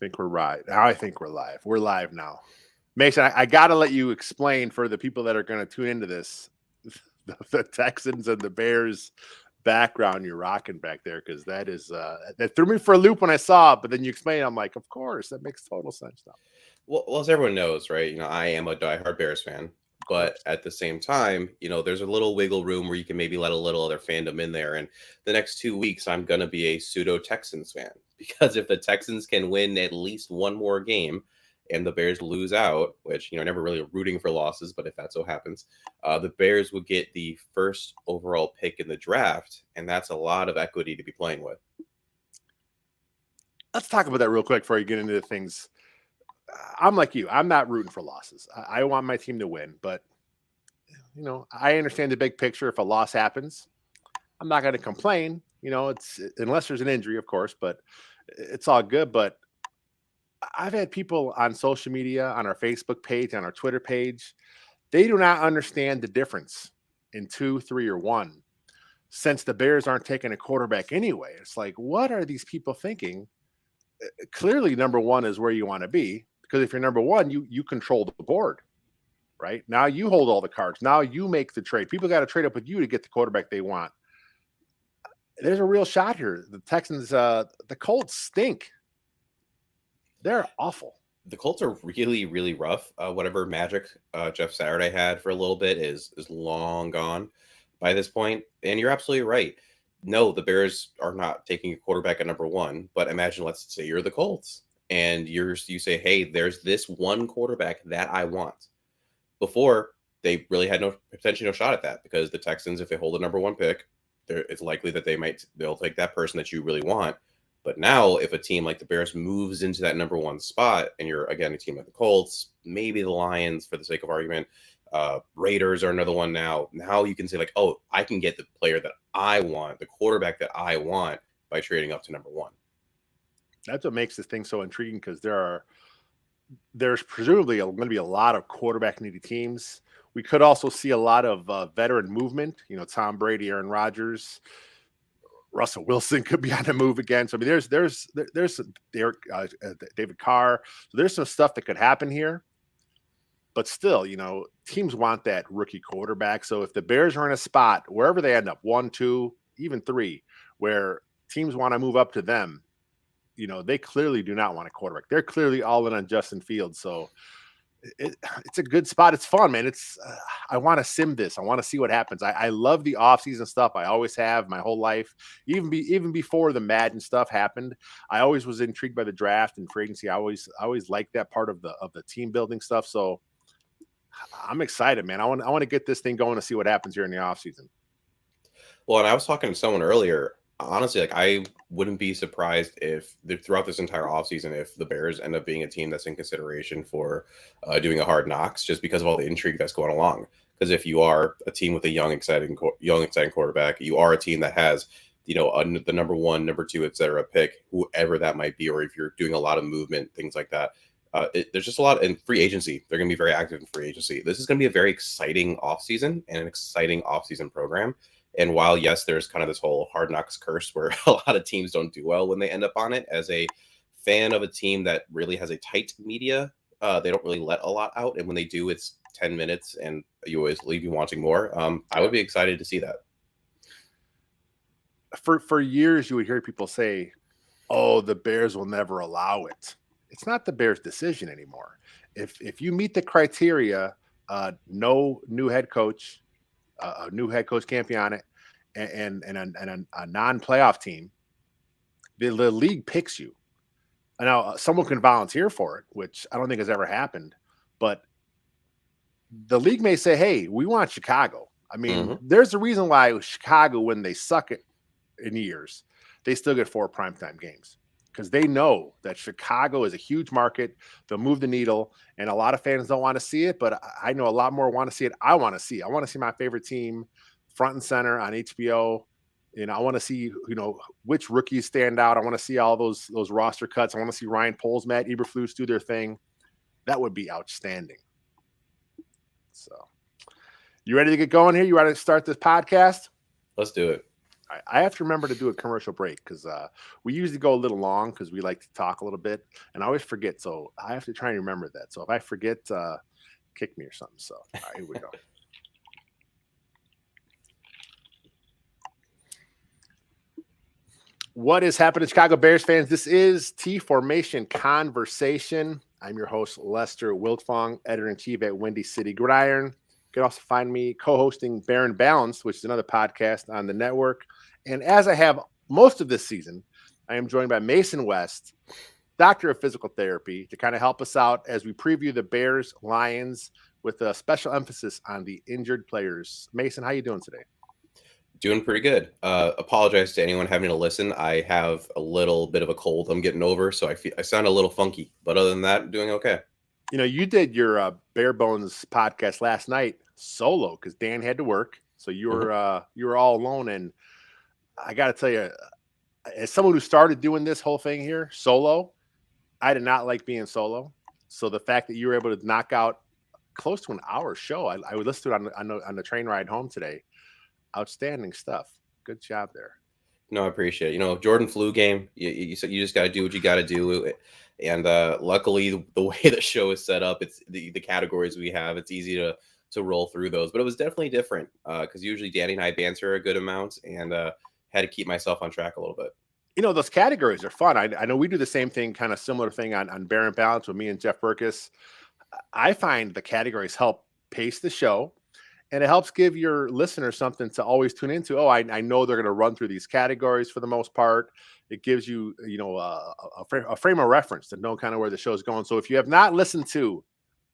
think we're right. Now I think we're live. We're live now. Mason, I got to let you explain for the people that are going to tune into this, the Texans and the Bears background you're rocking back there, because that is that threw me for a loop when I saw it. But then you explain, I'm like, of course, that makes total sense now. Well, as everyone knows, right? I am a diehard Bears fan, but at the same time, there's a little wiggle room where you can maybe let a little other fandom in there. And the next 2 weeks, I'm going to be a pseudo Texans fan, because if the Texans can win at least one more game and the Bears lose out, which, never really rooting for losses, but if that so happens, the Bears would get the first overall pick in the draft. And that's a lot of equity to be playing with. Let's talk about that real quick before you get into the things. I'm like you. I'm not rooting for losses. I want my team to win, but I understand the big picture. If a loss happens, I'm not going to complain. It's unless there's an injury, of course, but it's all good. But I've had people on social media, on our Facebook page, on our Twitter page, they do not understand the difference in 2, 3, or 1. Since the Bears aren't taking a quarterback anyway, it's like, what are these people thinking? Clearly, number 1 is where you want to be. Because if you're number 1, you control the board, right? Now you hold all the cards. Now you make the trade. People got to trade up with you to get the quarterback they want. There's a real shot here. The Texans, the Colts stink. They're awful. The Colts are really, really rough. Whatever magic Jeff Saturday had for a little bit is long gone by this point. And you're absolutely right. No, the Bears are not taking a quarterback at number 1. But imagine, let's say you're the Colts. And you say, hey, there's this one quarterback that I want. Before, they really had potentially no shot at that, because the Texans, if they hold the number 1 pick, it's likely that they'll take that person that you really want. But now, if a team like the Bears moves into that number 1 spot, and you're, again, a team like the Colts, maybe the Lions, for the sake of argument, Raiders are another one now. Now you can say, like, oh, I can get the player that I want, the quarterback that I want, by trading up to number 1. That's what makes this thing so intriguing, because there's presumably going to be a lot of quarterback needy teams. We could also see a lot of veteran movement. Tom Brady, Aaron Rodgers, Russell Wilson could be on the move again. So I mean, there's David Carr. So there's some stuff that could happen here. But still, teams want that rookie quarterback. So if the Bears are in a spot wherever they end up, 1, 2, even 3, where teams want to move up to them, they clearly do not want a quarterback. They're clearly all in on Justin Fields. So it's a good spot. It's fun, man. I want to sim this. I want to see what happens. I love the offseason stuff. I always have my whole life. Even before the Madden stuff happened, I always was intrigued by the draft and free agency. I always liked that part of the team building stuff. So I'm excited, man. I want to get this thing going to see what happens here in the offseason. Well, and I was talking to someone earlier. Honestly, like, I wouldn't be surprised if throughout this entire offseason, if the Bears end up being a team that's in consideration for doing a Hard Knocks, just because of all the intrigue that's going along. Because if you are a team with a young, exciting quarterback, you are a team that has, the number 1, number 2, et cetera, pick, whoever that might be, or if you're doing a lot of movement, things like that. There's just a lot in free agency. They're going to be very active in free agency. This is going to be a very exciting offseason and an exciting offseason program. And while, yes, there's kind of this whole Hard Knocks curse where a lot of teams don't do well when they end up on it, as a fan of a team that really has a tight media, they don't really let a lot out. And when they do, it's 10 minutes and you always leave you wanting more. I would be excited to see that. For years, you would hear people say, oh, the Bears will never allow it. It's not the Bears' decision anymore. If you meet the criteria, no new head coach, a new head coach can't be on it, and a non-playoff team, the league picks you. Now, someone can volunteer for it, which I don't think has ever happened, but the league may say, hey, we want Chicago. I mean, there's a reason why Chicago, when they suck it in years, they still get 4 primetime games, because they know that Chicago is a huge market. They'll move the needle, and a lot of fans don't want to see it, but I know a lot more want to see it. I want to see it. I want to see my favorite team front and center on HBO. I want to see, which rookies stand out. I want to see all those roster cuts. I want to see Ryan Poles, Matt Eberflus do their thing. That would be outstanding. So, you ready to get going here? You ready to start this podcast? Let's do it. I have to remember to do a commercial break because we usually go a little long because we like to talk a little bit, and I always forget. So I have to try and remember that. So if I forget, kick me or something. So all right, here we go. What is happening, Chicago Bears fans? This is T Formation Conversation. I'm your host, Lester Wiltfong, editor-in-chief at Windy City Gridiron. You can also find me co-hosting Bear and Balance, which is another podcast on the network. And as I have most of this season, I am joined by Mason West, doctor of physical therapy, to kind of help us out as we preview the Bears Lions with a special emphasis on the injured players. Mason, how you doing today? Doing pretty good. Apologize to anyone having to listen. I have a little bit of a cold I'm getting over, so I sound a little funky. But other than that, doing okay. You know, you did your Bare Bones podcast last night solo because Dan had to work, so you were all alone. And I got to tell you, as someone who started doing this whole thing here solo, I did not like being solo. So the fact that you were able to knock out close to an hour show, I would listen to it on the train ride home today. Outstanding stuff. Good job there. No, I appreciate it. You know, Jordan flu game. You just got to do what you got to do. And luckily, the way the show is set up, it's the categories we have. It's easy to roll through those. But it was definitely different because usually Danny and I banter a good amount, and had to keep myself on track a little bit. You know, those categories are fun. I know we do the same thing, kind of similar thing on Bear and Balance with me and Jeff Burkus. I find the categories help pace the show. And it helps give your listeners something to always tune into. Oh, I know they're going to run through these categories for the most part. It gives you, a frame of reference to know kind of where the show's going. So if you have not listened to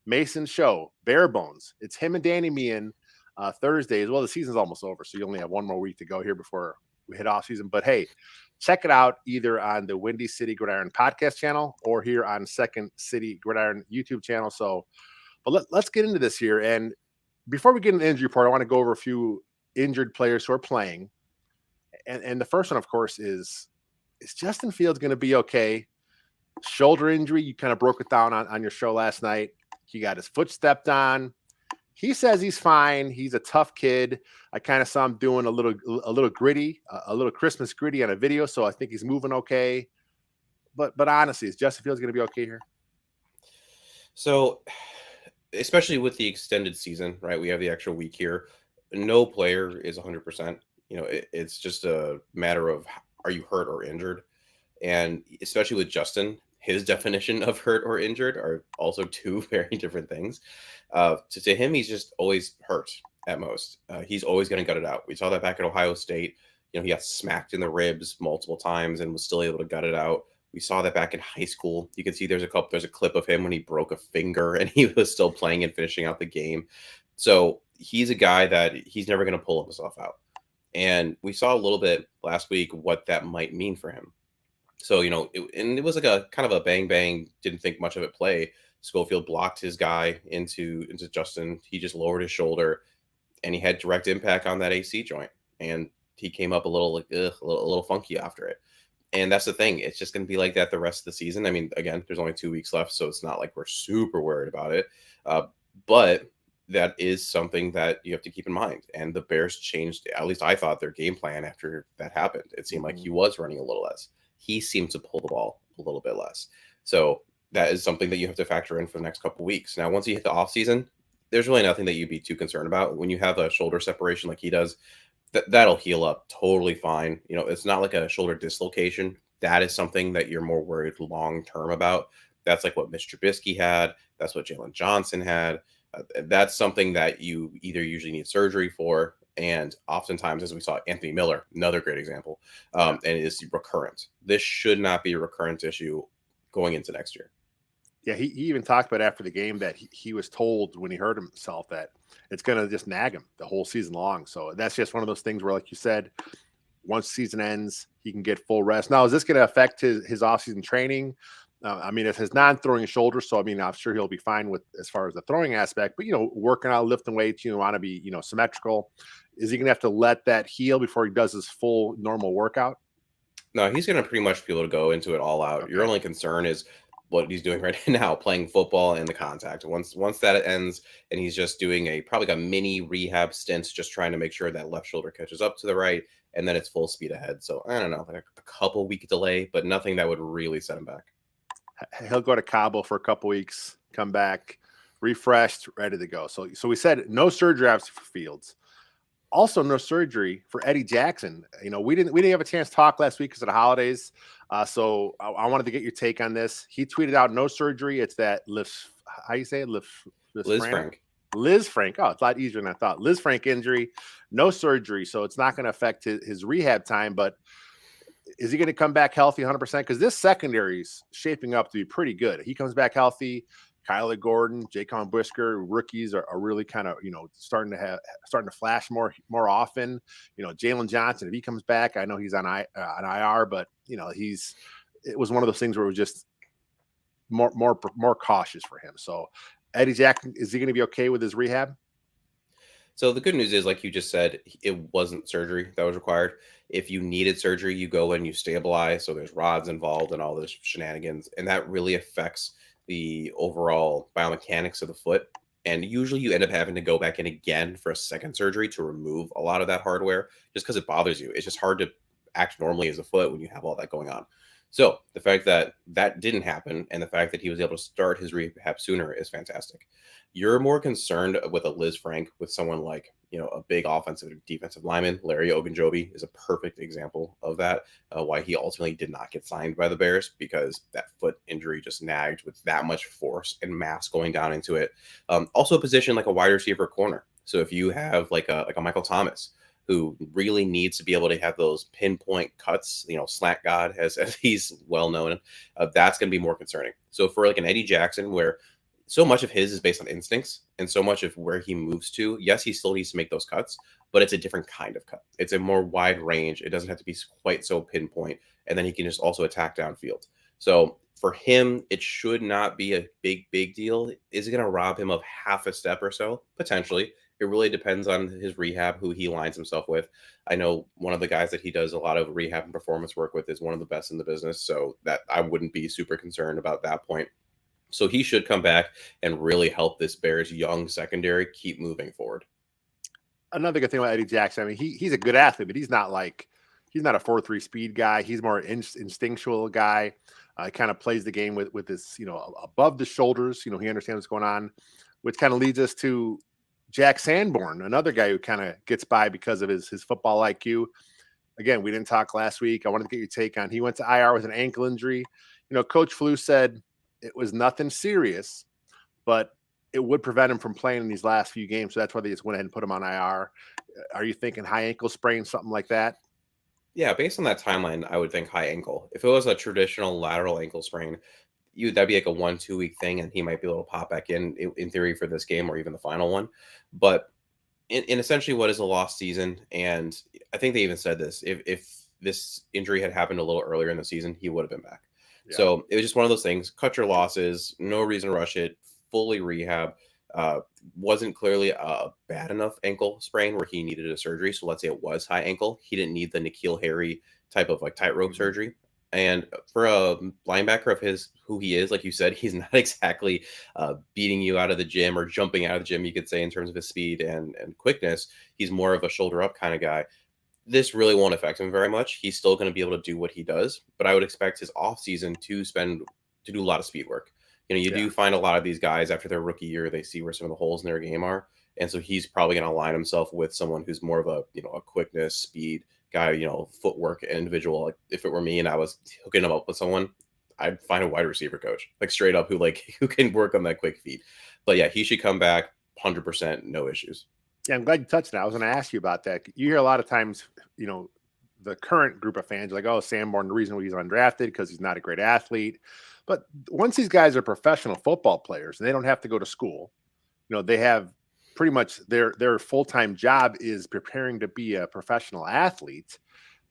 Mason's show, Bare Bones, it's him and Danny Meehan Thursdays. Well, the season's almost over, so you only have one more week to go here before we hit off season. But hey, check it out either on the Windy City Gridiron podcast channel or here on Second City Gridiron YouTube channel. So, but let's get into this here. And before we get into the injury report, I want to go over a few injured players who are playing. And the first one, of course, is Justin Fields going to be okay? Shoulder injury. You kind of broke it down on your show last night. He got his foot stepped on. He says he's fine. He's a tough kid. I kind of saw him doing a little gritty, a little Christmas gritty on a video. So I think he's moving okay. But honestly, is Justin Fields going to be okay here? So, especially with the extended season, right? We have the extra week here. No player is 100%. You know, it's just a matter of, are you hurt or injured? And especially with Justin, his definition of hurt or injured are also two very different things. To him, he's just always hurt at most. He's always going to gut it out. We saw that back at Ohio State. You know, he got smacked in the ribs multiple times and was still able to gut it out. We saw that back in high school. You can see there's a clip of him when he broke a finger and he was still playing and finishing out the game. So he's a guy that he's never going to pull himself out. And we saw a little bit last week what that might mean for him. So, you know, it was like a kind of a bang, didn't think much of it play. Schofield blocked his guy into Justin. He just lowered his shoulder and he had direct impact on that AC joint. And he came up a little funky after it. And that's the thing. It's just going to be like that the rest of the season. I mean, again, there's only 2 weeks left, so it's not like we're super worried about it. But that is something that you have to keep in mind. And the Bears changed, at least I thought, their game plan after that happened. It seemed like he was running a little less. He seemed to pull the ball a little bit less. So that is something that you have to factor in for the next couple of weeks. Now, once you hit the offseason, there's really nothing that you'd be too concerned about. When you have a shoulder separation like he does, that'll heal up totally fine. You know, it's not like a shoulder dislocation. That is something that you're more worried long-term about. That's like what Mitch Trubisky had. That's what Jalen Johnson had. That's something that you either usually need surgery for. And oftentimes, as we saw, Anthony Miller, another great example, and it is recurrent. This should not be a recurrent issue going into next year. Yeah, he even talked about after the game that he was told when he hurt himself that it's going to just nag him the whole season long. So that's just one of those things where, like you said, once season ends, he can get full rest. Now, is this going to affect his offseason training? I mean, it's his non-throwing shoulder, so I mean, I'm sure he'll be fine with as far as the throwing aspect. But working out, lifting weights, want to be symmetrical. Is he going to have to let that heal before he does his full normal workout? No, he's going to pretty much be able to go into it all out. Okay. Your only concern is what he's doing right now, playing football and the contact. Once that ends and he's just doing probably a mini rehab stint, just trying to make sure that left shoulder catches up to the right, and then it's full speed ahead. So I don't know, like a couple week delay, but nothing that would really set him back. He'll go to Cabo for a couple weeks, come back refreshed, ready to go. So we said no surgery after for Fields. Also, no surgery for Eddie Jackson. We didn't have a chance to talk last week because of the holidays. So I wanted to get your take on this. He tweeted out no surgery. It's that how you say it? Liz Frank. Liz Frank. Oh, it's a lot easier than I thought. Liz Frank injury, no surgery. So it's not going to affect his rehab time, but is he going to come back healthy 100%? Because this secondary is shaping up to be pretty good. He comes back healthy. Kyler Gordon, Jaquan Brisker, rookies are really kind of starting to flash more often. Jalen Johnson, if he comes back, I know he's on IR, but it was one of those things where it was just more cautious for him. So Eddie Jackson, is he going to be okay with his rehab? So the good news is, like you just said, it wasn't surgery that was required. If you needed surgery, you go and you stabilize. So there's rods involved and all those shenanigans, and that really affects the overall biomechanics of the foot. And usually you end up having to go back in again for a second surgery to remove a lot of that hardware just because it bothers you. It's just hard to act normally as a foot when you have all that going on. So the fact that that didn't happen and the fact that he was able to start his rehab sooner is fantastic. You're more concerned with a Liz Frank with someone like, a big offensive defensive lineman. Larry Ogunjobi is a perfect example of that, why he ultimately did not get signed by the Bears, because that foot injury just nagged with that much force and mass going down into it. Also a position like a wide receiver corner. So if you have like a Michael Thomas, who really needs to be able to have those pinpoint cuts, slant God, as he's well known, that's going to be more concerning. So for like an Eddie Jackson, where so much of his is based on instincts and so much of where he moves to, yes, he still needs to make those cuts, but it's a different kind of cut. It's a more wide range. It doesn't have to be quite so pinpoint. And then he can just also attack downfield. So for him, it should not be a big deal. Is it going to rob him of half a step or so? Potentially. It really depends on his rehab, who he lines himself with. I know one of the guys that he does a lot of rehab and performance work with is one of the best in the business. So that I wouldn't be super concerned about that point. So he should come back and really help this Bears young secondary keep moving forward. Another good thing about Eddie Jackson, I mean, he's a good athlete, but he's not a 4.3 speed guy. He's more instinctual guy. Kind of plays the game with this, above the shoulders. He understands what's going on, which kind of leads us to Jack Sanborn, another guy who kind of gets by because of his football IQ. Again, we didn't talk last week. I wanted to get your take on. He went to IR with an ankle injury. Coach Flew said it was nothing serious, but it would prevent him from playing in these last few games. So that's why they just went ahead and put him on IR. Are you thinking high ankle sprain, something like that? Yeah, based on that timeline, I would think high ankle. If it was a traditional lateral ankle sprain, that'd be like a 1-2 week thing, and he might be able to pop back in theory for this game or even the final one. But in essentially what is a lost season, and I think they even said this, if this injury had happened a little earlier in the season, he would have been back. Yeah. So it was just one of those things. Cut your losses, no reason to rush it, fully rehab. Wasn't clearly a bad enough ankle sprain where he needed a surgery. So let's say it was high ankle. He didn't need the N'Keal Harry type of like tightrope surgery. And for a linebacker of who he is, like you said, he's not exactly beating you out of the gym or jumping out of the gym, you could say, in terms of his speed and quickness. He's more of a shoulder up kind of guy. This really won't affect him very much. He's still going to be able to do what he does, but I would expect his offseason to do a lot of speed work. You do find a lot of these guys after their rookie year, they see where some of the holes in their game are. And so he's probably going to align himself with someone who's more of a quickness, speed guy, footwork individual. Like if it were me and I was hooking him up with someone, I'd find a wide receiver coach, like straight up who can work on that quick feet. But yeah, he should come back 100%, no issues. Yeah, I'm glad you touched on that. I was going to ask you about that. You hear a lot of times, the current group of fans are like, oh, Sanborn, the reason why he's undrafted because he's not a great athlete. But once these guys are professional football players and they don't have to go to school, they have pretty much their full-time job is preparing to be a professional athlete.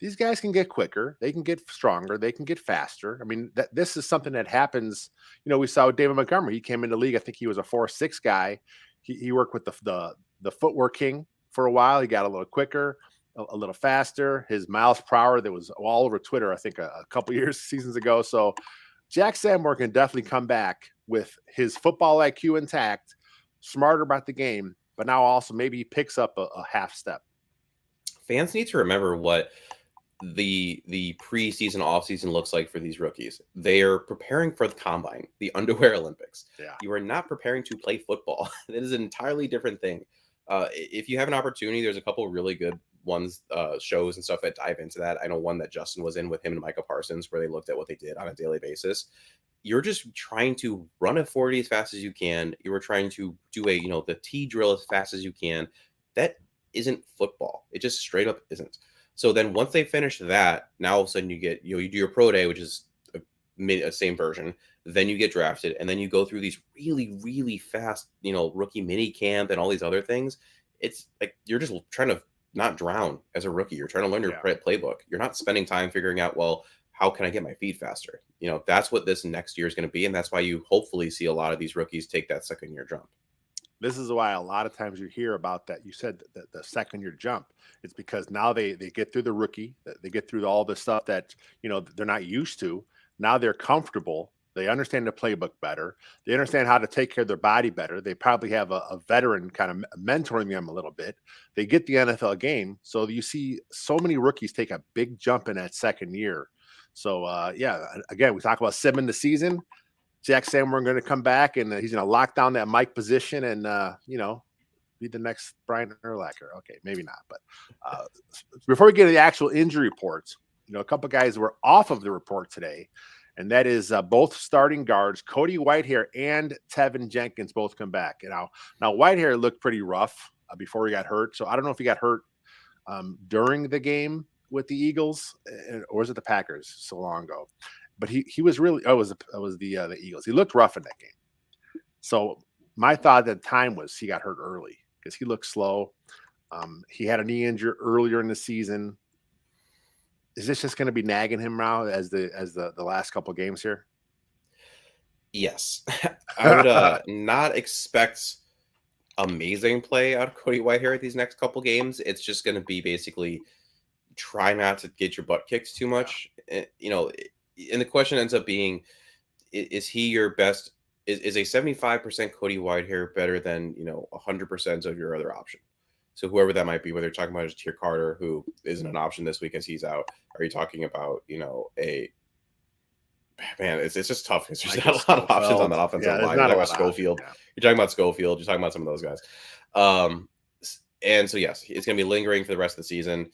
These guys can get quicker, they can get stronger, they can get faster. I mean, this is something that happens. We saw with David Montgomery. He came into the league. I think he was a 4.6 guy. He worked with the footwork king for a while. He got a little quicker, a little faster. His miles per hour that was all over Twitter, I think a couple seasons ago. So Jack Sanborn can definitely come back with his football IQ intact, smarter about the game, but now also maybe he picks up a half step. fans need to remember what the preseason offseason looks like for these rookies. They are preparing for the combine, the underwear Olympics. Yeah. You are not preparing to play football. That is an entirely different thing. If you have an opportunity, there's a couple of really good ones, shows and stuff that dive into that. I know one that Justin was in with him and Micah Parsons, where they looked at what they did on a daily basis. You're just trying to run a 40 as fast as you can. You were trying to do the T drill as fast as you can. That isn't football. It just straight up isn't. So then once they finish that, now all of a sudden you get, you do your pro day, which is a same version. Then you get drafted, and then you go through these really, really fast, rookie mini camp and all these other things. It's like you're just trying to not drown as a rookie. You're trying to learn your playbook. You're not spending time figuring out, well, how can I get my feet faster? That's what this next year is going to be. And that's why you hopefully see a lot of these rookies take that second year jump. This is why a lot of times you hear about that. You said the second year jump. It's because now they get through the rookie, they get through all the stuff that they're not used to. Now they're comfortable. They understand the playbook better. They understand how to take care of their body better. They probably have a veteran kind of mentoring them a little bit. They get the NFL game. So you see so many rookies take a big jump in that second year. So again, we talk about simming the season. Jack Sanborn going to come back, and he's going to lock down that Mike position and, be the next Brian Urlacher. Okay, maybe not. But before we get to the actual injury reports, a couple of guys were off of the report today, and that is both starting guards, Cody Whitehair and Tevin Jenkins, both come back. Now Whitehair looked pretty rough before he got hurt. So I don't know if he got hurt during the game with the Eagles, or was it the Packers so long ago? But he was really, it was the Eagles. He looked rough in that game. So my thought at the time was he got hurt early because he looked slow. He had a knee injury earlier in the season. Is this just going to be nagging him now as the last couple of games here? Yes. I would not expect amazing play out of Cody Whitehair at these next couple games. It's just going to be basically try not to get your butt kicked too much. And the question ends up being, is he your best? Is a 75% Cody Whitehair better than 100% of your other option? So whoever that might be, whether you're talking about Tier Carter, who isn't an option this week as he's out, are you talking about it's just tough. There's just not a lot of options on that offensive line. You're talking about Schofield. You're talking about Schofield. You're talking about some of those guys. And so yes, it's going to be lingering for the rest of the season,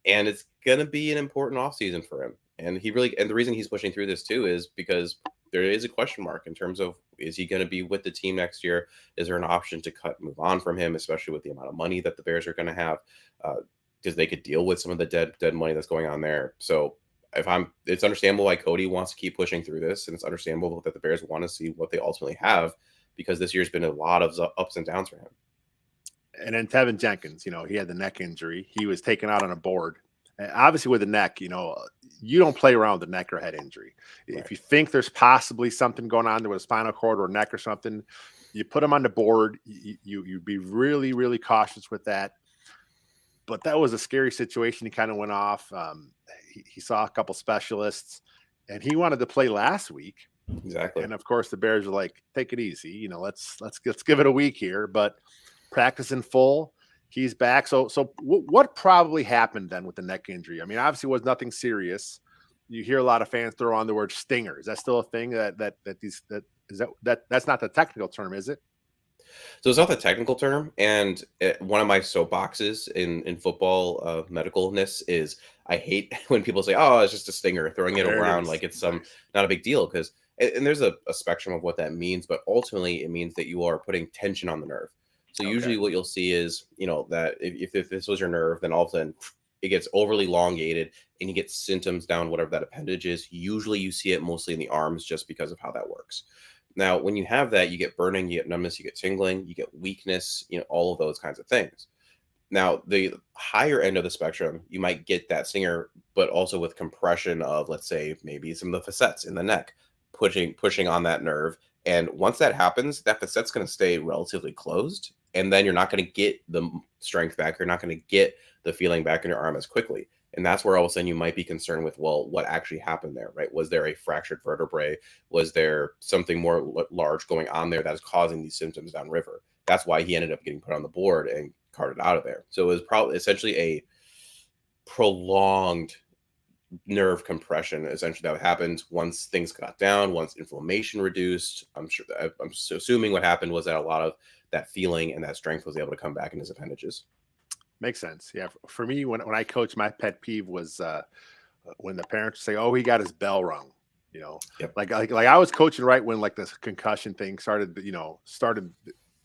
and it's going to be an important offseason for him. And the reason he's pushing through this too is because there is a question mark in terms of, is he going to be with the team next year? Is there an option to move on from him, especially with the amount of money that the Bears are going to have? Because they could deal with some of the dead money that's going on there. So it's understandable why Cody wants to keep pushing through this, and it's understandable that the Bears want to see what they ultimately have, because this year's been a lot of ups and downs for him. And then Tevin Jenkins, he had the neck injury. He was taken out on a board. And obviously with the neck, you don't play around with the neck or head injury. Right. If you think there's possibly something going on there with a spinal cord or neck or something, you put him on the board. You'd be really, really cautious with that. But that was a scary situation. He kind of went off. He saw a couple specialists, and he wanted to play last week. Exactly. And of course, the Bears were like, "Take it easy. Let's give it a week here." But practice in full. He's back. So what probably happened then with the neck injury? I mean, obviously it was nothing serious. You hear a lot of fans throw on the word stinger. Is that still a thing? That's not the technical term, is it? So it's not the technical term. And one of my soapboxes in football medicalness is I hate when people say, "Oh, it's just a stinger," throwing it around like it's not a big deal. And there's a spectrum of what that means, but ultimately it means that you are putting tension on the nerve. So usually what you'll see is, that if this was your nerve, then all of a sudden it gets overly elongated and you get symptoms down whatever that appendage is. Usually you see it mostly in the arms just because of how that works. Now, when you have that, you get burning, you get numbness, you get tingling, you get weakness, all of those kinds of things. Now, the higher end of the spectrum, you might get that stinger, but also with compression of, let's say, maybe some of the facets in the neck, pushing on that nerve. And once that happens, that facet's going to stay relatively closed. And then you're not going to get the strength back. You're not going to get the feeling back in your arm as quickly. And that's where all of a sudden you might be concerned with, well, what actually happened there, right? Was there a fractured vertebrae? Was there something more large going on there that is causing these symptoms downriver? That's why he ended up getting put on the board and carted out of there. So it was probably essentially prolonged nerve compression essentially that happened once things got down, once inflammation reduced. I'm assuming what happened was that a lot of that feeling and that strength was able to come back in his appendages. Makes sense. Yeah. For me, when I coach, my pet peeve was when the parents say, "Oh, he got his bell rung." You know, Yep. like I was coaching right when like this concussion thing started. Started.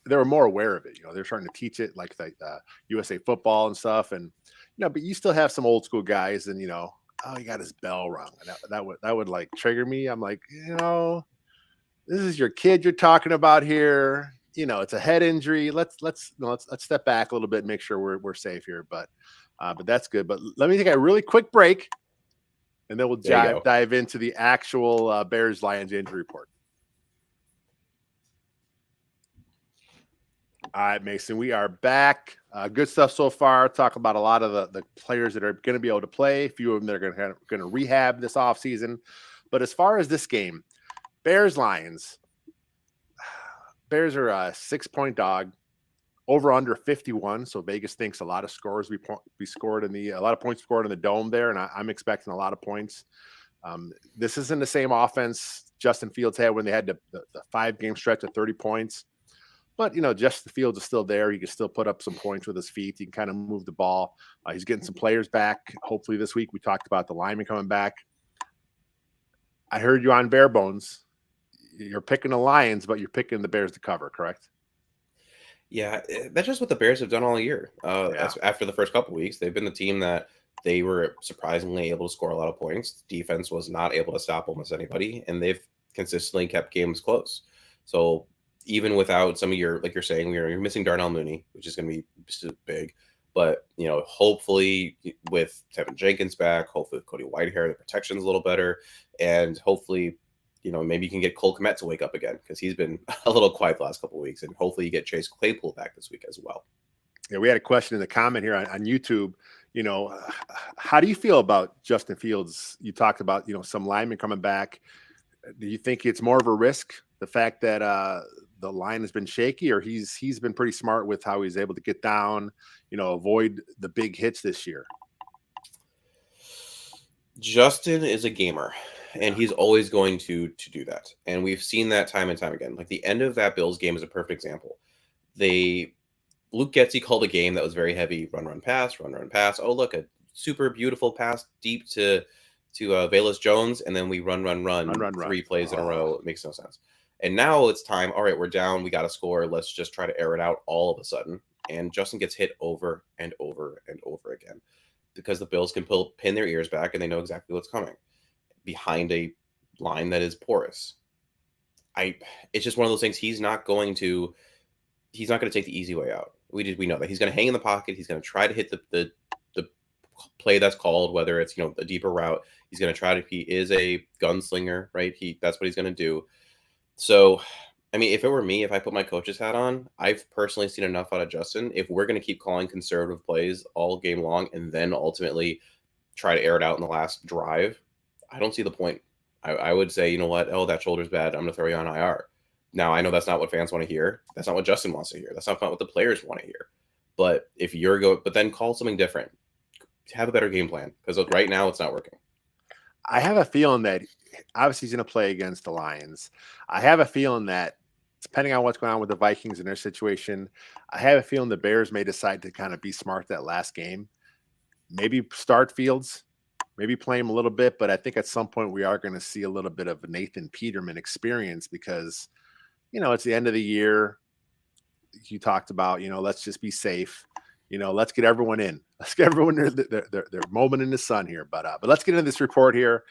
They were more aware of it. They're starting to teach it like the USA football and stuff. And but you still have some old school guys, and oh, he got his bell rung, and that would like trigger me. I'm like, this is your kid you're talking about here. It's a head injury. Let's step back a little bit and make sure we're safe here. But that's good. But let me take a really quick break, and then we'll There you go. dive into the actual Bears Lions injury report. All right, Mason, we are back. Good stuff so far. Talk about a lot of the players that are going to be able to play. A few of them that are going to rehab this offseason. But as far as this game, Bears Lions. Bears are a 6-point dog, over under 51. So Vegas thinks a lot of scores be scored a lot of points scored in the dome there, and I'm expecting a lot of points. This isn't the same offense Justin Fields had when they had the 5-game stretch of 30 points. But Justin Fields is still there. He can still put up some points with his feet. He can kind of move the ball. He's getting some players back. Hopefully this week. We talked about the lineman coming back. I heard you on Bare Bones. You're picking the Lions, but you're picking the Bears to cover, correct? Yeah, that's just what the Bears have done all year. After the first couple weeks, they've been the team that they were surprisingly able to score a lot of points. Defense was not able to stop almost anybody, and they've consistently kept games close. So even without some of like you're saying, you're missing Darnell Mooney, which is going to be big. But hopefully with Tevin Jenkins back, hopefully with Cody Whitehair, the protection's a little better, and hopefully maybe you can get Cole Kmet to wake up again because he's been a little quiet the last couple of weeks, and hopefully you get Chase Claypool back this week as well. Yeah, we had a question in the comment here on YouTube. How do you feel about Justin Fields? You talked about some linemen coming back. Do you think it's more of a risk, the fact that the line has been shaky, or he's been pretty smart with how he's able to get down, avoid the big hits this year? Justin is a gamer, and he's always going to do that. And we've seen that time and time again. Like the end of that Bills game is a perfect example. Luke Getsy called a game that was very heavy run, pass. Oh, look, a super beautiful pass deep to Velus Jones, and then we run 3 plays in a row. It makes no sense. And now it's time. All right, we're down. We got to score. Let's just try to air it out all of a sudden. And Justin gets hit over and over and over again because the Bills can pin their ears back and they know exactly what's coming behind a line that is porous. It's just one of those things. He's not going to take the easy way out. We know that he's going to hang in the pocket. He's going to try to hit the play that's called, whether it's a deeper route. He's going to try to. He is a gunslinger, right? That's what he's going to do. So, I mean, if it were me, if I put my coach's hat on, I've personally seen enough out of Justin. If we're going to keep calling conservative plays all game long and then ultimately try to air it out in the last drive, I don't see the point. I would say, you know what? Oh, that shoulder's bad. I'm going to throw you on IR. Now, I know that's not what fans want to hear. That's not what Justin wants to hear. That's not what the players want to hear. But if but then call something different. Have a better game plan, because right now it's not working. I have a feeling that obviously he's going to play against the Lions. I have a feeling that depending on what's going on with the Vikings and their situation, I have a feeling the Bears may decide to kind of be smart that last game. Maybe start Fields, maybe play him a little bit, but I think at some point we are going to see a little bit of a Nathan Peterman experience because, it's the end of the year. You talked about, let's just be safe. Let's get everyone in. Let's get everyone their moment in the sun here. But let's get into this report here.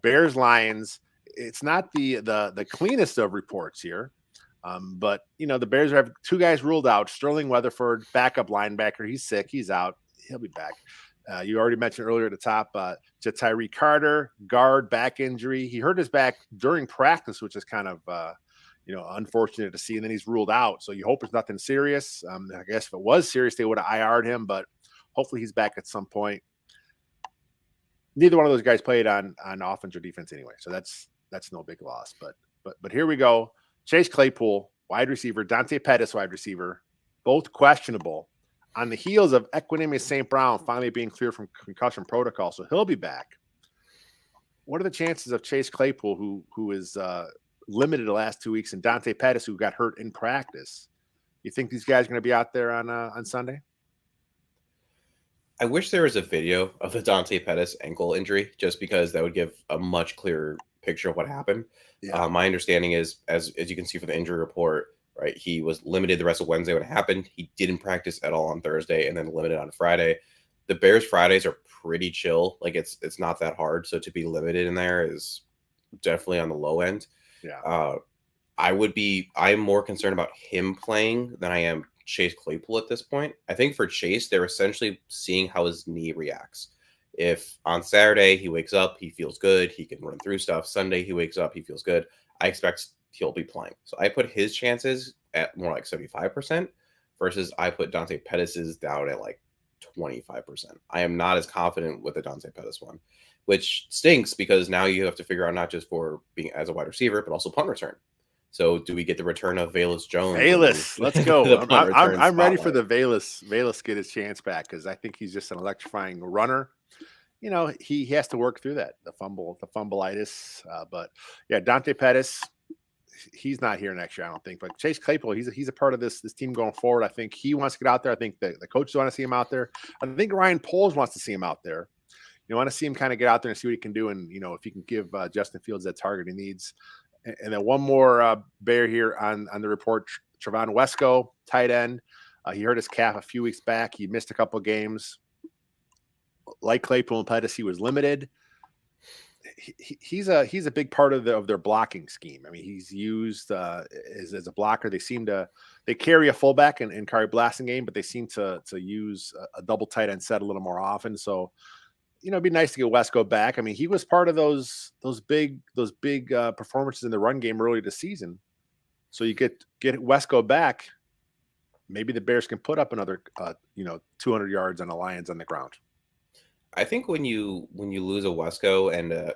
Bears Lions. It's not the cleanest of reports here, but the Bears have 2 guys ruled out. Sterling Weatherford, backup linebacker. He's sick. He's out. He'll be back. You already mentioned earlier at the top, Tyree Carter, guard, back injury. He hurt his back during practice, which is kind of unfortunate to see. And then he's ruled out. So you hope it's nothing serious. I guess if it was serious, they would have IR'd him, but hopefully he's back at some point. Neither one of those guys played on offense or defense anyway. So that's no big loss. But here we go. Chase Claypool, wide receiver, Dante Pettis, wide receiver, both questionable. on the heels of Equanimeous St. Brown finally being cleared from concussion protocol, so he'll be back. What are the chances of Chase Claypool, who is limited the last 2 weeks, and Dante Pettis, who got hurt in practice? You think these guys are going to be out there on Sunday? I wish there was a video of the Dante Pettis ankle injury, just because that would give a much clearer picture of what happened. Yeah. My understanding is, as you can see from the injury report, right, he was limited the rest of Wednesday when it happened. He didn't practice at all on Thursday, and then limited on Friday. The Bears Fridays are pretty chill. Like it's not that hard. So to be limited in there is definitely on the low end. Yeah. I'm more concerned about him playing than I am Chase Claypool at this point. I think for Chase, they're essentially seeing how his knee reacts. If on Saturday he wakes up, he feels good, he can run through stuff. Sunday he wakes up, he feels good. I expect he'll be playing. So I put his chances at more like 75% versus I put Dante Pettis's down at like 25%. I am not as confident with the Dante Pettis one, which stinks because now you have to figure out not just for being as a wide receiver, but also punt return. So do we get the return of Velus Jones? Velus, let's go. I'm ready for the Velus get his chance back, because I think he's just an electrifying runner. He has to work through that, the fumbleitis. But yeah, Dante Pettis, he's not here next year, I don't think. But Chase Claypool, he's a part of this team going forward. I think he wants to get out there. I think the coaches want to see him out there. I think Ryan Poles wants to see him out there. You want to see him kind of get out there and see what he can do, and if he can give Justin Fields that target he needs. And then one more Bear here on the report, Trevon Wesco, tight end. He hurt his calf a few weeks back. He missed a couple of games. Like Claypool and Pettis, he was limited. He's a big part of their blocking scheme. I mean, he's used as a blocker. They carry a fullback and Kari Blasingame, but they seem to use a double tight end set a little more often. So it'd be nice to get Wesco back. I mean, he was part of those big performances in the run game early this season. So you get Wesco back, maybe the Bears can put up another 200 yards on the Lions on the ground. I think when you lose a Wesco and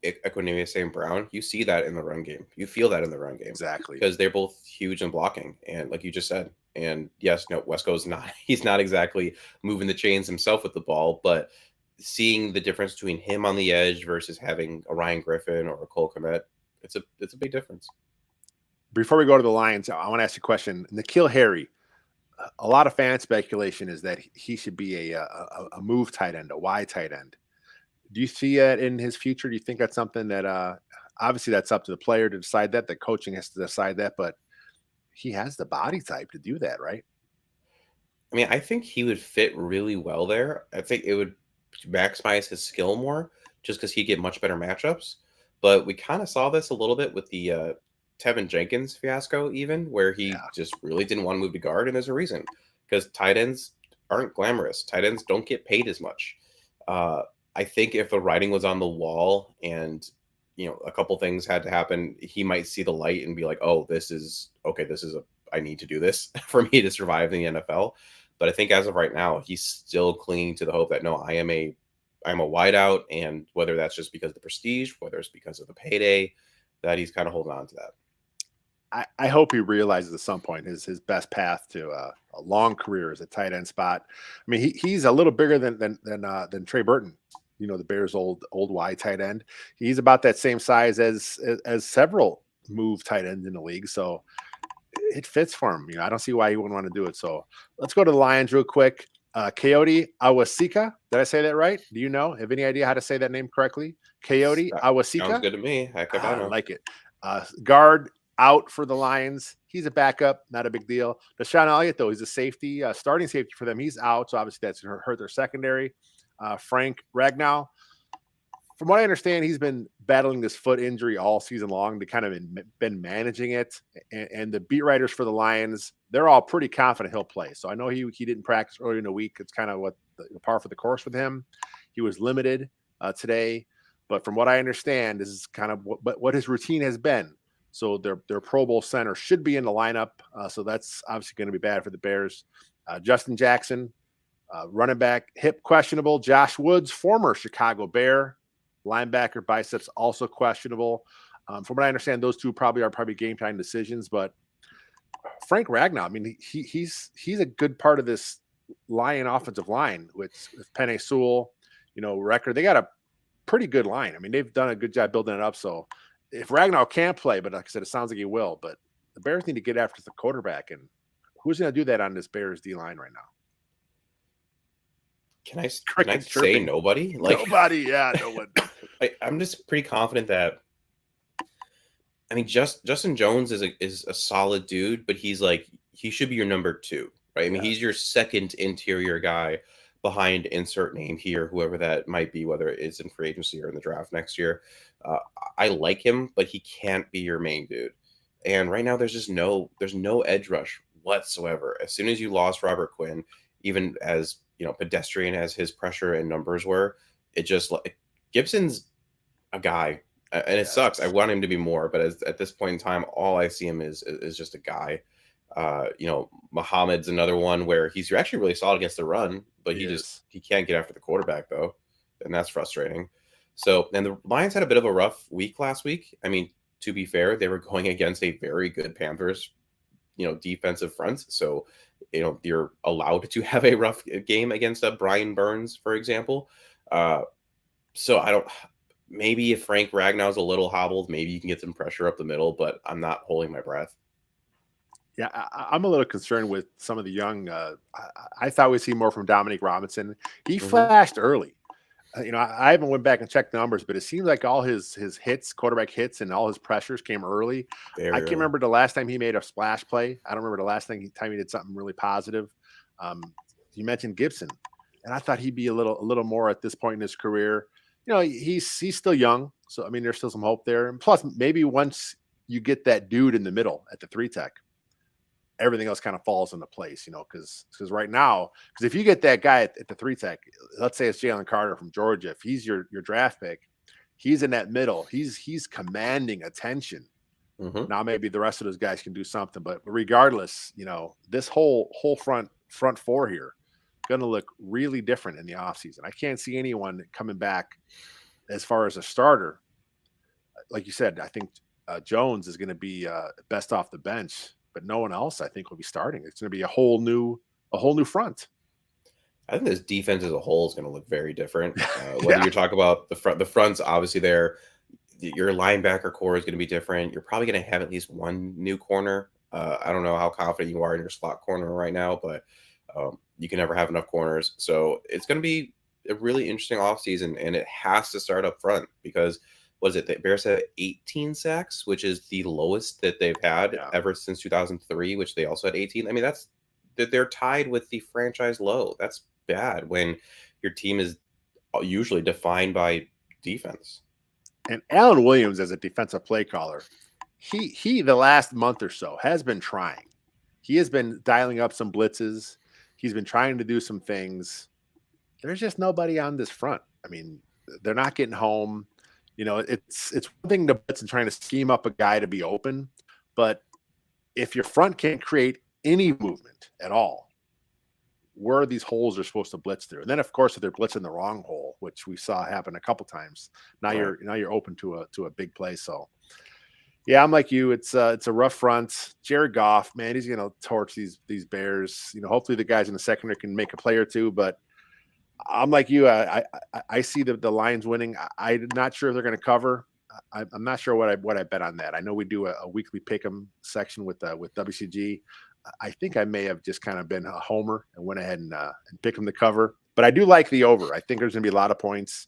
Equanimeous St. Brown, you see that in the run game. You feel that in the run game. Exactly. Because they're both huge in blocking. And like you just said, and yes, no, Wesco's he's not exactly moving the chains himself with the ball, but seeing the difference between him on the edge versus having a Ryan Griffin or a Cole Kmet, it's a big difference. Before we go to the Lions, I want to ask you a question. N'Keal Harry, a lot of fan speculation is that he should be a move tight end, a Y tight end. Do you see that in his future? Do you think that's something that obviously that's up to the player to decide that, the coaching has to decide that, but he has the body type to do that, right? I mean, I think he would fit really well there. I think it would maximize his skill more just because he'd get much better matchups. But we kind of saw this a little bit with the Tevin Jenkins fiasco, even where he just really didn't want to move to guard. And there's a reason, because tight ends aren't glamorous. Tight ends don't get paid as much. I think if the writing was on the wall and, a couple things had to happen, he might see the light and be like, oh, I need to do this for me to survive in the NFL. But I think as of right now, he's still clinging to the hope that, no, I'm a wideout. And whether that's just because of the prestige, whether it's because of the payday, that he's kind of holding on to that. I hope he realizes at some point his best path to a long career is a tight end spot. I mean, he's a little bigger than Trey Burton, the Bears' old Y tight end. He's about that same size as several move tight ends in the league. So it fits for him. I don't see why he wouldn't want to do it. So let's go to the Lions real quick. Coyote Awasika. Did I say that right? Do you know? Have any idea how to say that name correctly? Coyote Awasika. Sounds good to me. I like it. Guard out for the Lions. He's a backup, not a big deal. Deshaun Elliott, though, he's a safety, starting safety for them. He's out, so obviously that's hurt their secondary. Frank Ragnow, from what I understand, he's been battling this foot injury all season long. They kind of been managing it, and the beat writers for the Lions, they're all pretty confident he'll play. So I know he didn't practice earlier in the week. It's kind of what the par for the course with him. He was limited today, but from what I understand, this is kind of what his routine has been. So their Pro Bowl center should be in the lineup. So that's obviously going to be bad for the Bears. Justin Jackson, running back, hip questionable. Josh Woods, former Chicago Bear, linebacker, biceps also questionable. From what I understand, those two are probably game time decisions. But Frank Ragnow, I mean, he's a good part of this Lion offensive line with Penei Sewell, Record. They got a pretty good line. I mean, they've done a good job building it up. So if Ragnow can't play, but like I said, it sounds like he will. But the Bears need to get after the quarterback, and who's going to do that on this Bears D line right now? Can I Crickets say chirping. nobody? Like Nobody, yeah, no one. I'm just pretty confident that. I mean, Justin Jones is a solid dude, but he should be your number 2, right? I mean, he's your second interior guy behind insert name here, whoever that might be, whether it's in free agency or in the draft next year. I like him, but he can't be your main dude. And right now, there's no edge rush whatsoever. As soon as you lost Robert Quinn, even as pedestrian as his pressure and numbers were, it just like Gibson's a guy. And it sucks. I want him to be more, but at this point in time, all I see him is just a guy. Muhammad's another one where he's actually really solid against the run, but he can't get after the quarterback though, and that's frustrating. So, and the Lions had a bit of a rough week last week. I mean, to be fair, they were going against a very good Panthers, defensive front. So, you're allowed to have a rough game against a Brian Burns, for example. So I don't. Maybe if Frank Ragnow's a little hobbled, maybe you can get some pressure up the middle, but I'm not holding my breath. Yeah, I'm a little concerned with some of the young. I thought we'd see more from Dominic Robinson. He flashed early. I haven't went back and checked the numbers, but it seems like all his hits, quarterback hits, and all his pressures came early. I can't remember the last time he made a splash play. I don't remember the last time he did something really positive. You mentioned Gibson, and I thought he'd be a little more at this point in his career. He's still young, so I mean, there's still some hope there. And plus, maybe once you get that dude in the middle at the 3-tech, everything else kind of falls into place. Because right now, because if you get that guy at the 3-tech, let's say it's Jalen Carter from Georgia, if he's your draft pick, he's in that middle. He's commanding attention. Now maybe the rest of those guys can do something, but regardless, this whole front four here going to look really different in the offseason. I can't see anyone coming back as far as a starter. Like you said, I think Jones is going to be best off the bench, but no one else I think will be starting. It's going to be a whole new front. I think this defense as a whole is going to look very different. Whether you're talking about the front's obviously there, your linebacker core is going to be different. You're probably going to have at least one new corner. I don't know how confident you are in your slot corner right now, but you can never have enough corners. So it's going to be a really interesting offseason, and it has to start up front because the Bears had 18 sacks, which is the lowest that they've had ever since 2003, which they also had 18. I mean, they're tied with the franchise low. That's bad when your team is usually defined by defense. And Alan Williams, as a defensive play caller, he the last month or so has been trying. He has been dialing up some blitzes. He's been trying to do some things. There's just nobody on this front. I mean, they're not getting home. It's one thing to blitz and trying to scheme up a guy to be open, but if your front can't create any movement at all, where these holes are supposed to blitz through. And then, of course, if they're blitzing the wrong hole, which we saw happen a couple times, now you're open to a big play. So, yeah, I'm like you. It's a rough front. Jared Goff, man, he's gonna torch these Bears. Hopefully the guys in the secondary can make a play or two, but I'm like you. I see the Lions winning. I'm not sure if they're going to cover. I'm not sure what I bet on that. I know we do a weekly pick'em section with WCG. I think I may have just kind of been a homer and went ahead and picked them to cover. But I do like the over. I think there's going to be a lot of points.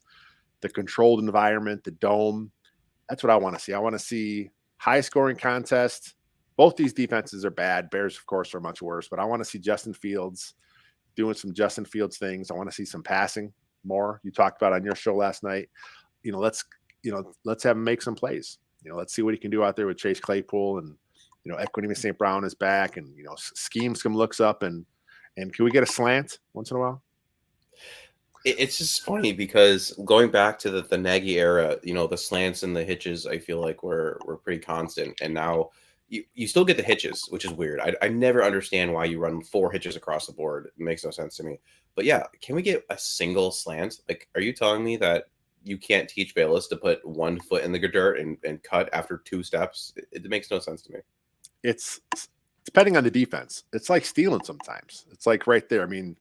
The controlled environment, the dome. That's what I want to see. I want to see high scoring contest. Both these defenses are bad. Bears, of course, are much worse. But I want to see Justin Fields doing some Justin Fields things. I want to see some passing more. You talked about on your show last night. Let's have him make some plays. Let's see what he can do out there with Chase Claypool, and Equanimeous St. Brown is back, and scheme some looks up, and can we get a slant once in a while? It's just funny because going back to the Nagy era, the slants and the hitches, I feel like were pretty constant, and now you still get the hitches, which is weird. I never understand why you run 4 hitches across the board. It makes no sense to me. But yeah, can we get a single slant? Like, are you telling me that you can't teach Bayless to put one foot in the dirt and cut after 2 steps? It makes no sense to me. It's depending on the defense. It's like stealing sometimes. It's like right there. I mean,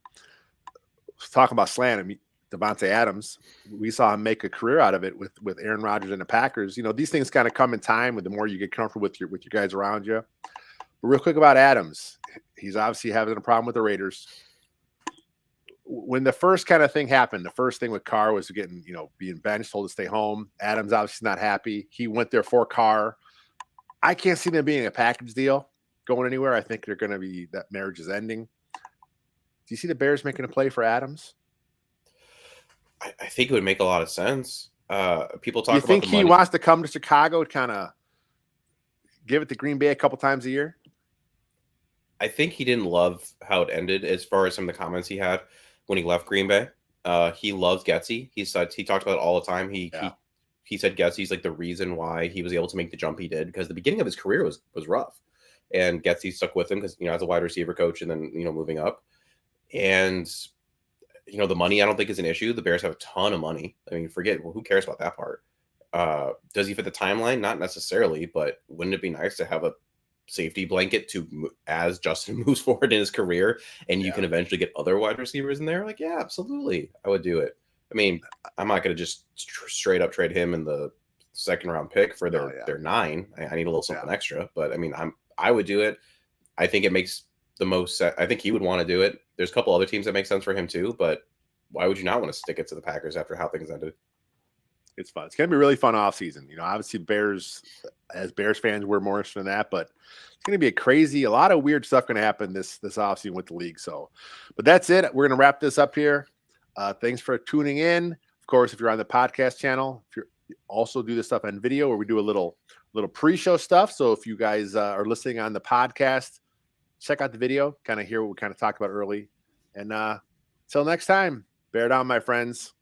talking about slant, Devontae Adams, we saw him make a career out of it with Aaron Rodgers and the Packers. These things kind of come in time with the more you get comfortable with your guys around you. But real quick about Adams, he's obviously having a problem with the Raiders. When the first kind of thing happened, the first thing with Carr was getting, being benched, told to stay home. Adams obviously not happy. He went there for Carr. I can't see them being a package deal going anywhere. I think they're going to be, that marriage is ending. Do you see the Bears making a play for Adams? I think it would make a lot of sense. People talk Do you about think the he money. wants to come to Chicago, kind of give it to Green Bay a couple times a year? I think he didn't love how it ended as far as some of the comments he had when he left Green Bay. He loves Getsy. He talked about it all the time. He said Getsy's like the reason why he was able to make the jump he did, because the beginning of his career was rough, and Getsy stuck with him because as a wide receiver coach and then moving up, and the money I don't think is an issue. The Bears have a ton of money. I mean, who cares about that part? Does he fit the timeline? Not necessarily, but wouldn't it be nice to have a safety blanket as Justin moves forward in his career, and you can eventually get other wide receivers in there? Like, yeah, absolutely, I would do it. I mean, I'm not going to just straight up trade him in the second round pick for their 9. I need a little something extra, but I mean, I would do it. I think it makes the most sense. I think he would want to do it. There's a couple other teams that make sense for him too, but why would you not want to stick it to the Packers after how things ended? It's fun. It's going to be a really fun offseason. Obviously Bears, as Bears fans, we're more interested in that, but it's going to be a lot of weird stuff going to happen this offseason with the league. So, but that's it. We're going to wrap this up here. Thanks for tuning in. Of course, if you're on the podcast channel, if you also do this stuff on video where we do a little pre-show stuff. So if you guys are listening on the podcast, check out the video, kind of hear what we kind of talked about early. And until next time, bear down, my friends.